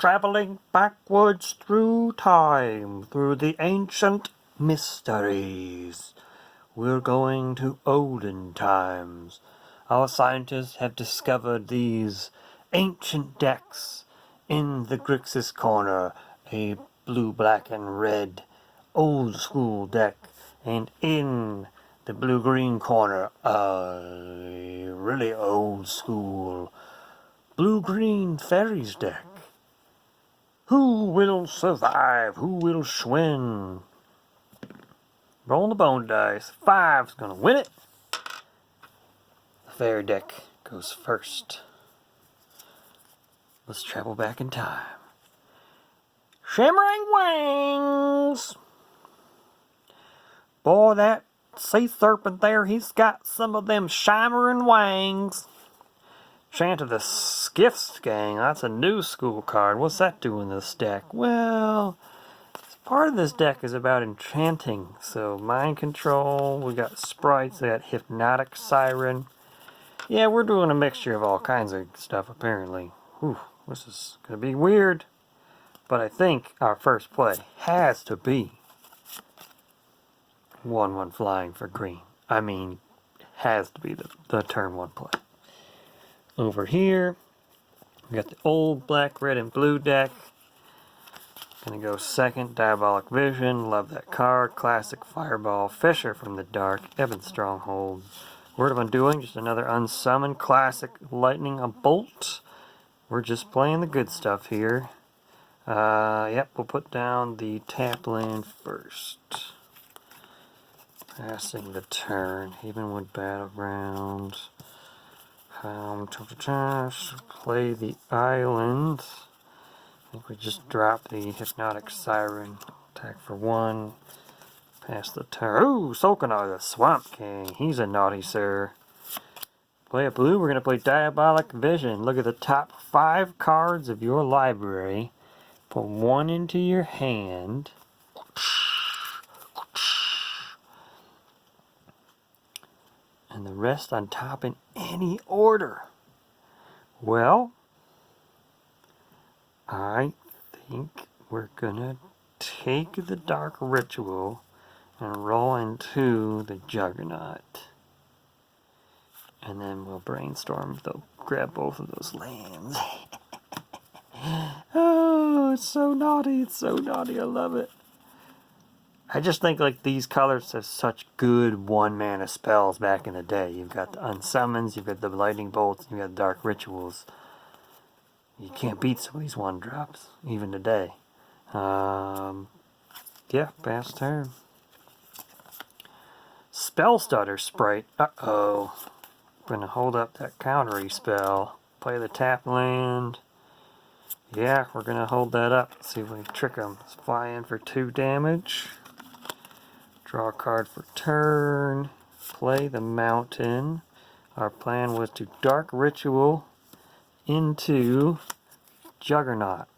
traveling backwards through time, through the ancient mysteries. We're going to olden times. Our scientists have discovered these ancient decks in the Grixis corner, a blue, black, and red old school deck, and in the blue-green corner, a really old school blue-green fairies deck. Who will survive? Who will win? Roll the bone dice. 5's gonna win it. The fairy deck goes first. Let's travel back in time. Shimmering wings! Boy, that sea serpent there, he's got some of them shimmering wings. Chant of the Skiffs Gang, that's a new school card. What's that doing in this deck? Well, part of this deck is about enchanting. So, mind control, we got sprites, we got hypnotic siren. Yeah, we're doing a mixture of all kinds of stuff, apparently. Whew, this is going to be weird. But I think our first play has to be 1/1 flying for green. I mean, has to be the turn 1 play. Over here, we got the old black, red, and blue deck. Gonna go second, Diabolic Vision. Love that card. Classic Fireball. Fisher from the Dark. Evan Stronghold. Word of Undoing. Just another unsummoned classic Lightning a Bolt. We're just playing the good stuff here. Yep, we'll put down the tap land first. Passing the turn. Havenwood Battleground. Play the island. I think we just dropped the Hypnotic Siren. Attack for 1. Pass the turn. Ooh, Solkanar, the Swamp King. He's a naughty sir. Play a blue. We're going to play Diabolic Vision. Look at the top 5 cards of your library. Put 1 into your hand. And the rest on top in any order. Well, I think we're gonna take the Dark Ritual and roll into the Juggernaut. And then we'll brainstorm. They'll grab both of those lands. Oh, it's so naughty. It's so naughty. I love it. I just think like these colors have such good 1-mana spells back in the day. You've got the Unsummons, you've got the Lightning Bolts, you've got the Dark Rituals. You can't beat some of these 1-drops, even today. Yeah, pass turn. Spellstutter Sprite. Uh-oh. We're going to hold up that countery spell. Play the tap land. Yeah, we're going to hold that up. Let's see if we can trick them. Let's fly in for 2 damage. Draw a card for turn. Play the mountain. Our plan was to Dark Ritual into Juggernaut.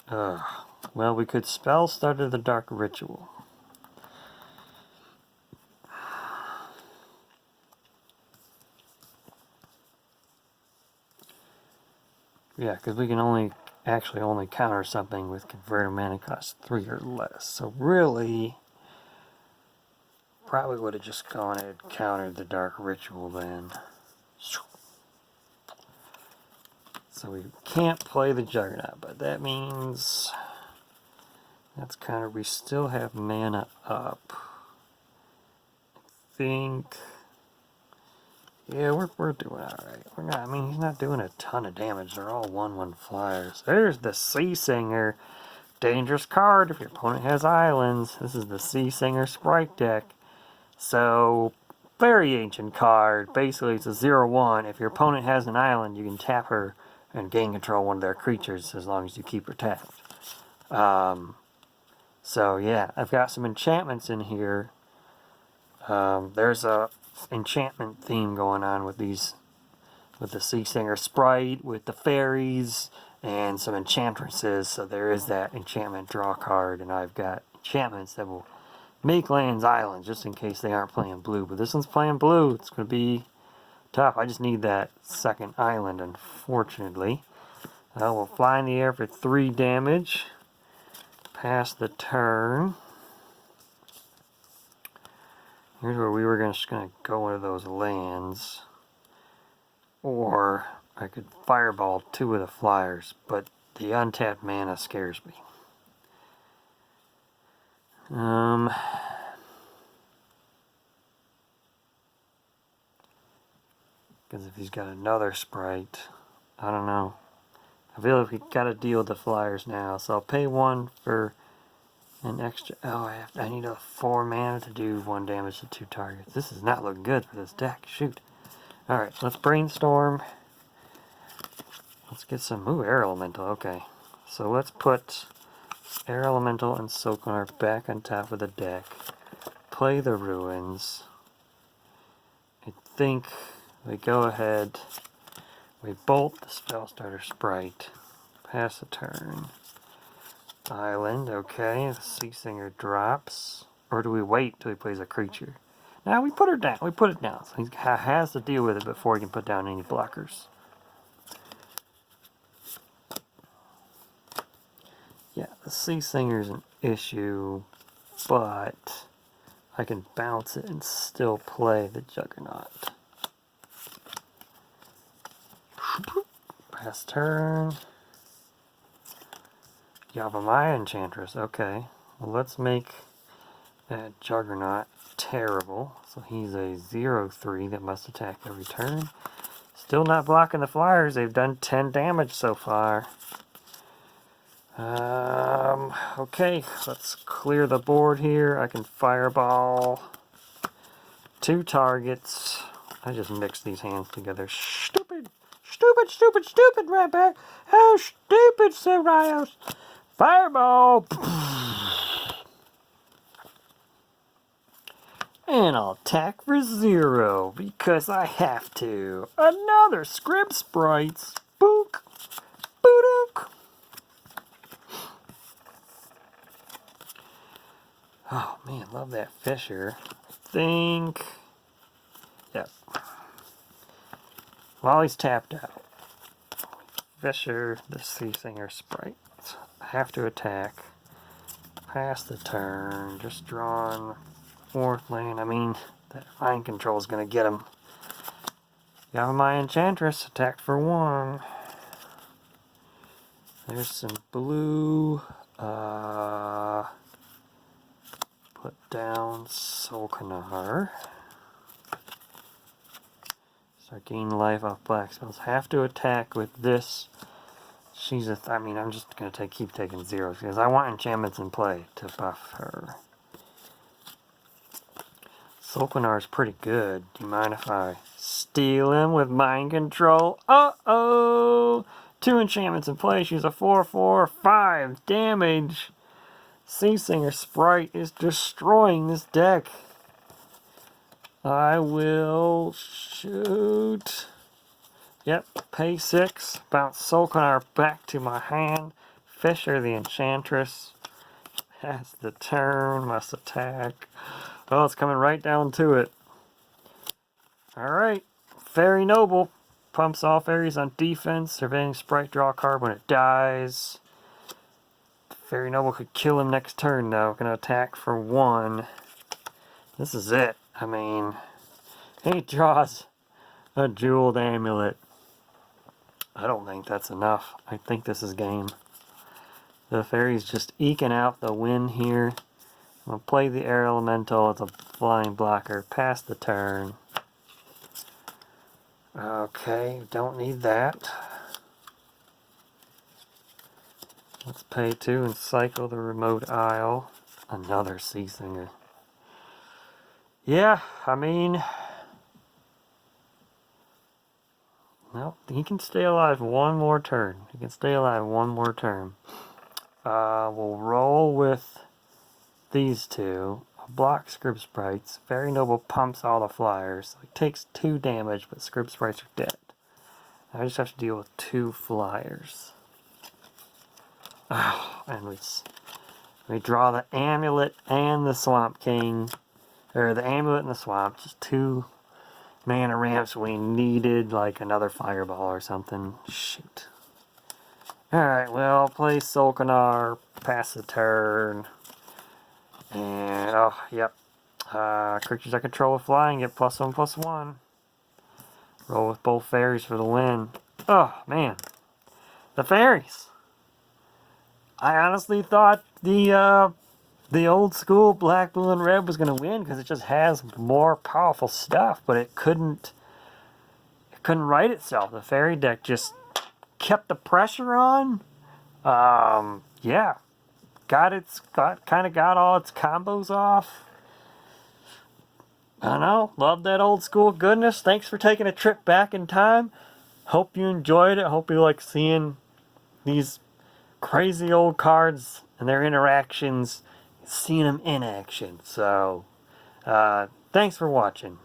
Well, we could spell Stutter the Dark Ritual. Yeah, because we can only counter something with converted mana cost 3 or less. So really, probably would have just gone ahead and countered the Dark Ritual then. So we can't play the Juggernaut, but that means that's kind of, we still have mana up. I think, yeah, we're doing alright. We're not, I mean, he's not doing a ton of damage. They're all 1/1 flyers. There's the Sea Singer. Dangerous card if your opponent has islands. This is the Sea Singer Sprite deck. So, very ancient card. Basically, it's a 0/1. If your opponent has an island, you can tap her and gain control one of their creatures as long as you keep her tapped. So, yeah, I've got some enchantments in here. There's a enchantment theme going on with these, with the Sea Singer Sprite, with the fairies, and some enchantresses. So there is that enchantment draw card, and I've got enchantments that will make lands islands just in case they aren't playing blue. But this one's playing blue. It's going to be tough. I just need that second island, unfortunately. We'll fly in the air for 3 damage. Pass the turn. Here's where we were just going to go into those lands. Or I could fireball 2 of the flyers, but the untapped mana scares me. Because if he's got another sprite, I don't know. I feel like we got to deal with the flyers now, so I'll pay 1 for an extra. Oh, I need a 4 mana to do 1 damage to 2 targets. This is not looking good for this deck. Shoot. Alright, let's brainstorm. Let's get some. Ooh, Air Elemental. Okay. So let's put Air Elemental and Soakonar back on top of the deck. Play the Ruins. I think we go ahead. We bolt the Spellstarter Sprite. Pass the turn. Island, okay. The Sea Singer drops. Or do we wait till he plays a creature? Now we put her down. We put it down. So he has to deal with it before he can put down any blockers. Yeah, the Sea Singer's an issue, but I can bounce it and still play the Juggernaut. Pass turn. Yavimaya Enchantress, okay. Well, let's make that Juggernaut terrible. So he's a 0/3 that must attack every turn. Still not blocking the flyers. They've done 10 damage so far. Okay, let's clear the board here. I can fireball 2 targets. I just mixed these hands together. Stupid, stupid, stupid, stupid, Ratback. How stupid, Sirius. Fireball. And I'll attack for 0 because I have to. Another Singer Sprite. Book. Booduk. Oh man, love that Fisher. I think. Yep. While he's tapped out, Fisher, the Sea Singer Sprite. I have to attack. Pass the turn. Just drawing 4th land. I mean, that Mind Control is going to get him. Yavimaya Enchantress, attack for 1. There's some blue. Put down Soakonar. Start gaining life off black spells. Have to attack with this. She's a. I mean, I'm just going to keep taking 0s because I want enchantments in play to buff her. Soakonar is pretty good. Do you mind if I steal him with Mind Control? Uh-oh! 2 enchantments in play. She's a 4/4/5 damage. Sea Singer Sprite is destroying this deck. I will shoot. Yep, pay 6. Bounce Soakonar back to my hand. Fisher the Enchantress has the turn. Must attack. Oh, it's coming right down to it. Alright. Fairy Noble pumps all fairies on defense. Surveying Sprite, draw a card when it dies. Fairy Noble could kill him next turn, though. Gonna attack for 1. This is it. I mean, he draws a jeweled amulet. I don't think that's enough. I think this is game. The fairy's just eking out the win here. I'm going to play the Air Elemental as a flying blocker. Pass the turn. Okay, don't need that. Let's pay 2 and cycle the Remote Isle. Another Sea Singer. Yeah, I mean... Nope, he can stay alive 1 more turn. He can stay alive 1 more turn. We'll roll with these 2. I'll block Singer Sprites. Fairy Noble pumps all the flyers. So he takes 2 damage, but Singer Sprites are dead. I just have to deal with 2 flyers. Oh, and we draw the Amulet and the Swamp King. Or the Amulet and the Swamp. Just 2 mana ramps we needed, like another fireball or something. Shoot. Alright, well, play Solkanar, pass the turn. And, oh, yep. Creatures I control with flying get +1/+1. Roll with both fairies for the win. Oh, man. The fairies! I honestly thought the old school black, blue, and red was going to win because it just has more powerful stuff, but it couldn't right itself. The fairy deck just kept the pressure on. Yeah. Kind of got all its combos off. I don't know. Love that old school goodness. Thanks for taking a trip back in time. Hope you enjoyed it. Hope you like seeing these crazy old cards and their interactions, seeing them in action. So, thanks for watching.